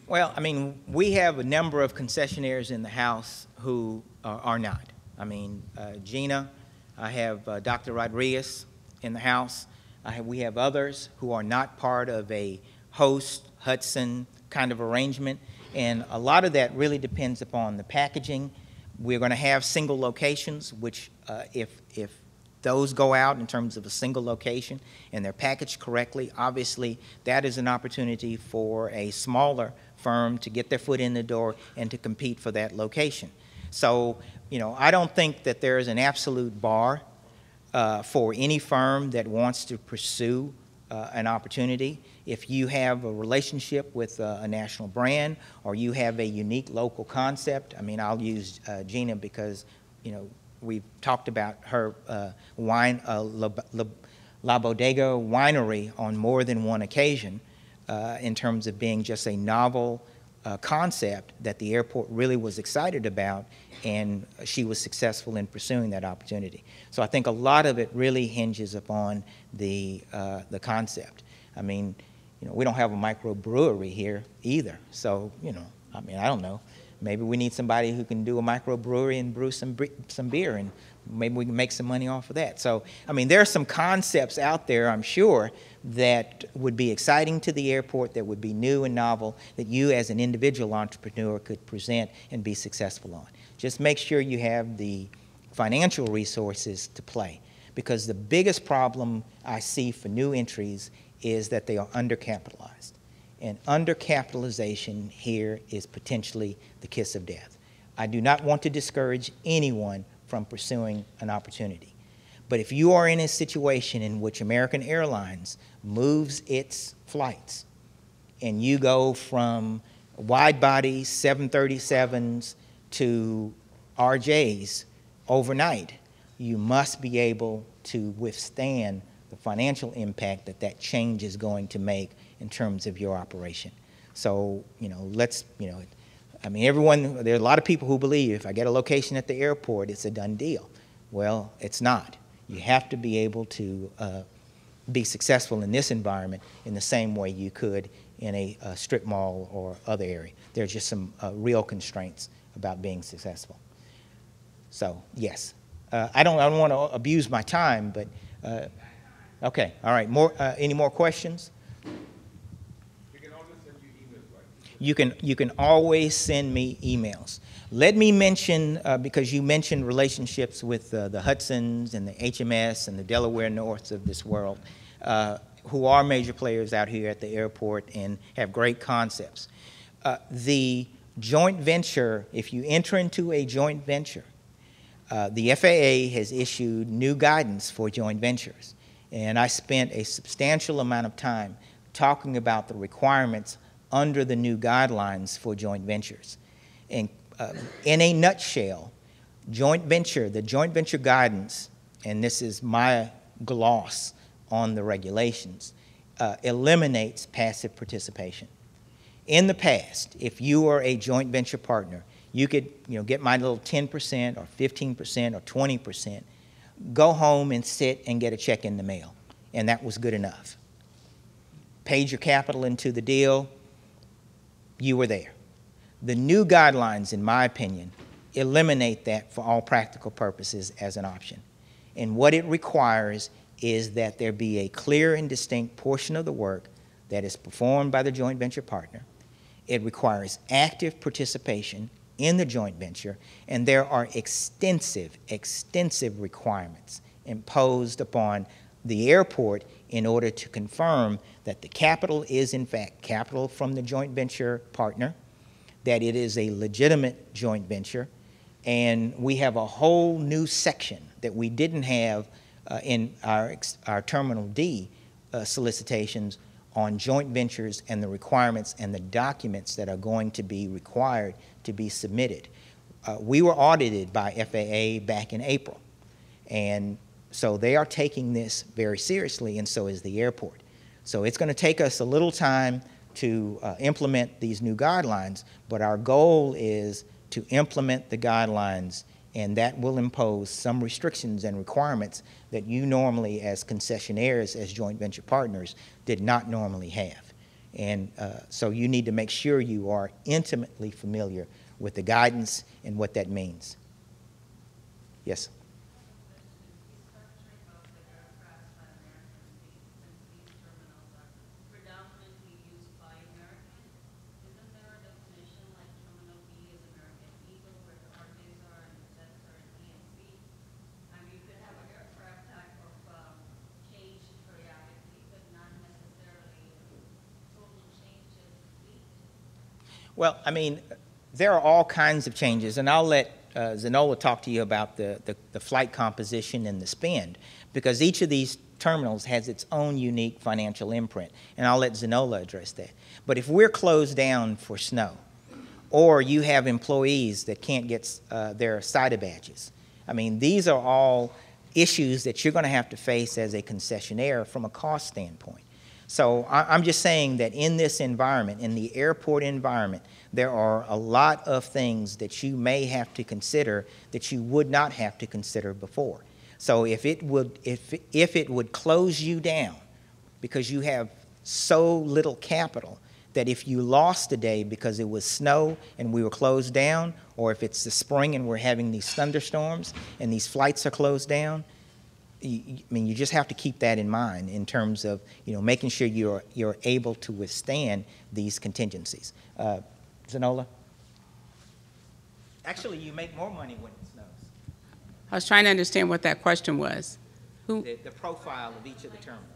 Well, I mean, we have a number of concessionaires in the House who are not. I mean, Gina, I have Dr. Rodriguez in the House. We have others who are not part of a host, Hudson kind of arrangement, and a lot of that really depends upon the packaging. We're going to have single locations, which if those go out in terms of a single location and they're packaged correctly, obviously that is an opportunity for a smaller firm to get their foot in the door and to compete for that location. So, I don't think that there is an absolute bar for any firm that wants to pursue an opportunity. If you have a relationship with a national brand or you have a unique local concept, I mean, I'll use Gina because, we've talked about her wine, La Bodega winery on more than one occasion in terms of being just a novel concept that the airport really was excited about, and she was successful in pursuing that opportunity. So I think a lot of it really hinges upon the concept. I mean, we don't have a microbrewery here either. So, I mean, I don't know. Maybe we need somebody who can do a microbrewery and brew some beer, and maybe we can make some money off of that. So, I mean, there are some concepts out there, I'm sure, that would be exciting to the airport, that would be new and novel, that you as an individual entrepreneur could present and be successful on. Just make sure you have the financial resources to play, because the biggest problem I see for new entries is that they are undercapitalized. And undercapitalization here is potentially the kiss of death. I do not want to discourage anyone from pursuing an opportunity. But if you are in a situation in which American Airlines moves its flights and you go from wide-body 737s to RJs overnight, you must be able to withstand the financial impact that that change is going to make in terms of your operation. So, I mean, there are a lot of people who believe if I get a location at the airport, it's a done deal. Well, it's not. You have to be able to be successful in this environment in the same way you could in a strip mall or other area. There are just some real constraints about being successful. So, yes. I don't want to abuse my time, but okay, all right. Any more questions? You can always send me emails. Let me mention, because you mentioned relationships with the Hudsons and the HMS and the Delaware Norths of this world, who are major players out here at the airport and have great concepts. The joint venture, if you enter into a joint venture, the FAA has issued new guidance for joint ventures. And I spent a substantial amount of time talking about the requirements under the new guidelines for joint ventures. And in a nutshell, the joint venture guidance, and this is my gloss on the regulations, eliminates passive participation. In the past, if you were a joint venture partner, you could get my little 10% or 15% or 20%, go home and sit and get a check in the mail, and that was good enough. Paid your capital into the deal, you were there. The new guidelines, in my opinion, eliminate that for all practical purposes as an option. And what it requires is that there be a clear and distinct portion of the work that is performed by the joint venture partner. It requires active participation in the joint venture, and there are extensive requirements imposed upon the airport in order to confirm that the capital is in fact capital from the joint venture partner, that it is a legitimate joint venture, and we have a whole new section that we didn't have in our Terminal D solicitations on joint ventures and the requirements and the documents that are going to be required to be submitted. We were audited by FAA back in April, and so they are taking this very seriously, and so is the airport. So it's going to take us a little time to implement these new guidelines, but our goal is to implement the guidelines, and that will impose some restrictions and requirements that you normally, as concessionaires, as joint venture partners, did not normally have. And so you need to make sure you are intimately familiar with the guidance and what that means. Yes? Well, I mean, there are all kinds of changes, and I'll let Zenola talk to you about the flight composition and the spend, because each of these terminals has its own unique financial imprint, and I'll let Zenola address that. But if we're closed down for snow, or you have employees that can't get their SITA badges, I mean, these are all issues that you're going to have to face as a concessionaire from a cost standpoint. So I'm just saying that in this environment, in the airport environment, there are a lot of things that you may have to consider that you would not have to consider before. So if it would close you down because you have so little capital that if you lost a day because it was snow and we were closed down, or if it's the spring and we're having these thunderstorms and these flights are closed down, I mean, you just have to keep that in mind in terms of, you know, making sure you're able to withstand these contingencies. Zenola? Actually, you make more money when it snows. I was trying to understand what that question was. Who? The profile of each of the terminals.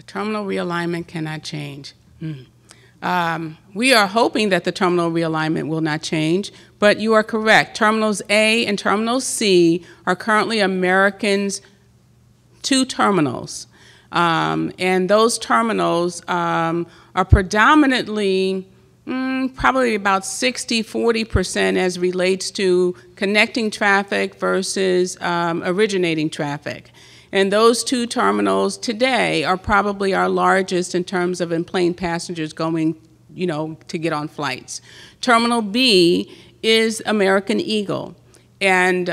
Terminal realignment cannot change. We are hoping that the terminal realignment will not change, but you are correct. Terminals A and Terminal C are currently American's 2 terminals. And those terminals are predominantly probably about 60-40% as relates to connecting traffic versus originating traffic. And those 2 terminals today are probably our largest in terms of in-plane passengers going, you know, to get on flights. Terminal B is American Eagle. And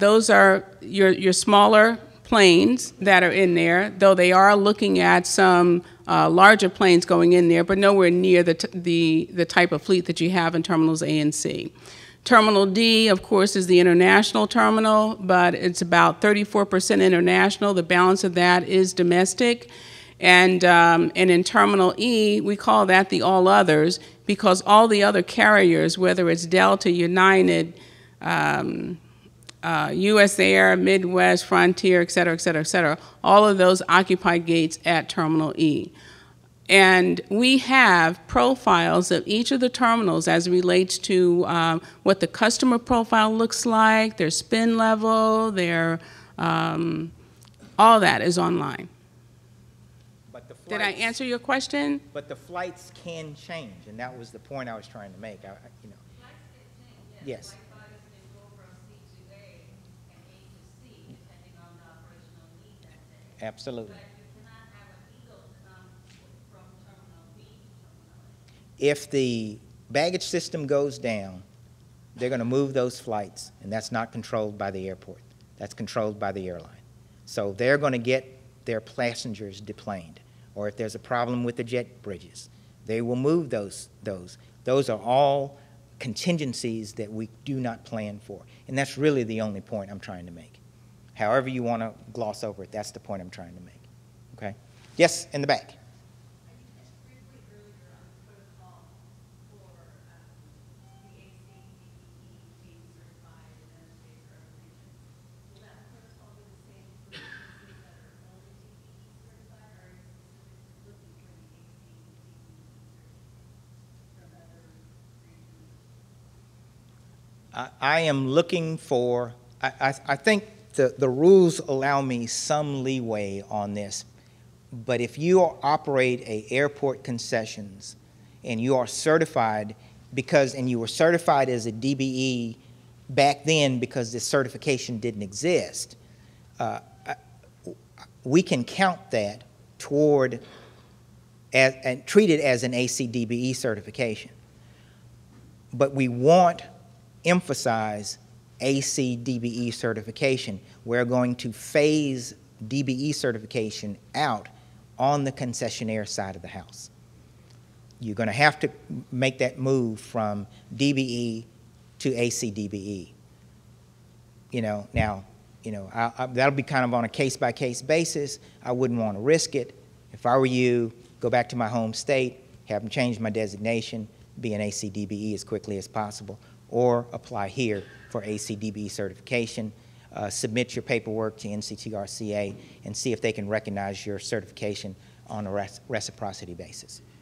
those are your smaller planes that are in there, though they are looking at some larger planes going in there, but nowhere near the type of fleet that you have in Terminals A and C. Terminal D, of course, is the international terminal, but it's about 34% international. The balance of that is domestic. And in Terminal E, we call that the all others because all the other carriers, whether it's Delta, United, US Air, Midwest, Frontier, et cetera, all of those occupy gates at Terminal E. And we have profiles of each of the terminals as it relates to what the customer profile looks like, their spend level, their, all that is online. But the flights, did I answer your question? But the flights can change, and that was the point I was trying to make. You know. Flights can change, yes. Like flights can go from C to A and A to C, depending on the operational need that day. Absolutely. If the baggage system goes down, they're going to move those flights, and that's not controlled by the airport. That's controlled by the airline. So they're going to get their passengers deplaned, or if there's a problem with the jet bridges, they will move those. Those are all contingencies that we do not plan for, and that's really the only point I'm trying to make. However you want to gloss over it, that's the point I'm trying to make. Okay? Yes, in the back. I am looking for, I think the rules allow me some leeway on this, but if you operate a airport concessions and you are certified and you were certified as a DBE back then because this certification didn't exist, we can count that toward and treat it as an ACDBE certification. But we won't emphasize ACDBE certification. We're going to phase DBE certification out on the concessionaire side of the house. You're going to have to make that move from DBE to ACDBE. Now, that'll be kind of on a case-by-case basis. I wouldn't want to risk it. If I were you, go back to my home state, have them change my designation, be an ACDBE as quickly as possible, or apply here for ACDBE certification. Submit your paperwork to NCTRCA and see if they can recognize your certification on a reciprocity basis.